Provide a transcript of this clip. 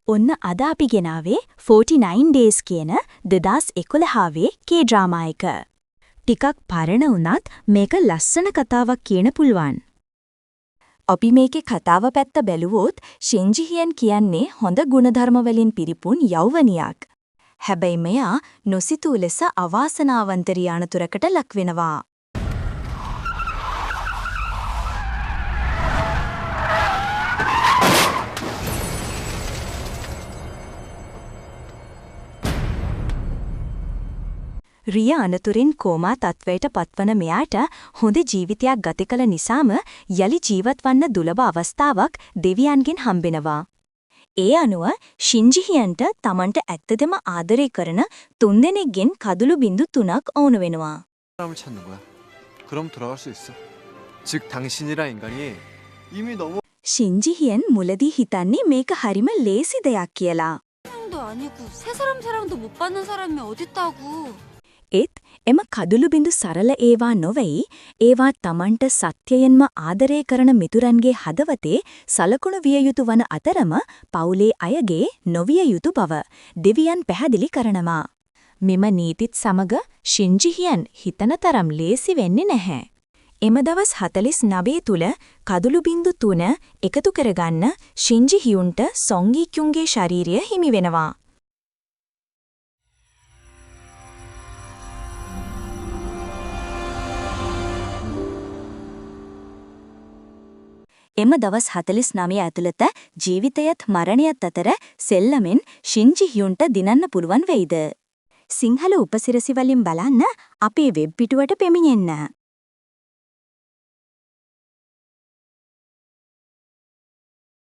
ඔන්න අද අපි ගෙනාවේ 49 days කියන 2011 කේ ඩ්‍රාමා එක. ටිකක් පරණ වුණත් මේක ලස්සන කතාවක් කියන පුළුවන්. අපි මේකේ කතාව පැත්ත බැලුවොත් ෂින් ජි හියන් කියන්නේ හොඳ ගුණධර්ම වලින් පිරිපුන් යෞවනියක්. හැබැයි මෙයා නොසිතූ ලෙස අවාසනාවන්ත රියානතුරකට ලක් වෙනවා. රියා අනතුරින් කෝමා තත්වයට පත්වන මෙයාට හොඳ ජීවිතයක් ගත කළ නිසාම යලි ජීවත් වන්න දුලබ අවස්ථාවක් දෙවියන්ගෙන් හම්බෙනවා. ඒ අනුව ෂින් ජි හියන්ට තමන්ට ඇත්තදම ආදරය කරන 3 දෙනෙක්ගෙන් කදුළු බිඳු 3ක් ඕන වෙනවා. 사람을 찾는 거야. 그럼 돌아갈 수 있어. 즉 당신이란 인간이 이미 너무 ෂින් ජි හියන් මුලදී හිතන්නේ මේක හරිම ලේසි දෙයක් කියලා. 사랑도 아니고 세 사람 사랑도 못 받는 사람이 어딨다고. ඒත් එම කදුළු බිඳු සරල ඒවා නොවේයි ඒවා තමන්ට සත්‍යයෙන්ම ආදරය කරන මිතුරන්ගේ හදවතේ සලකුණු විය යුතු වන අතරම පවුලේ අයගේ නොවිය යුතු බව දෙවියන් පැහැදිලි කරනවා. මෙම නීතිත් සමග ෂින් ජි හියන් හිතන තරම් ලේසි වෙන්නේ නැහැ. එම දවස් 49 තුල කදුළු බිඳු 3 එකතු කරගන්න ෂින් ජි හියුන්ට සොං ගී කියුන්ගේ ශරීරය හිමි වෙනවා. එම දවස් 49 ඇතුළත ජීවිතයත් මරණයත් අතර සෙල්ලමෙන් ෂින් ජි හියුන්ට දිනන්න පුළුවන් වෙයිද? සිංහල උපසිරසි වලින් බලන්න අපේ වෙබ් පිටුවට පෙමිණෙන්න.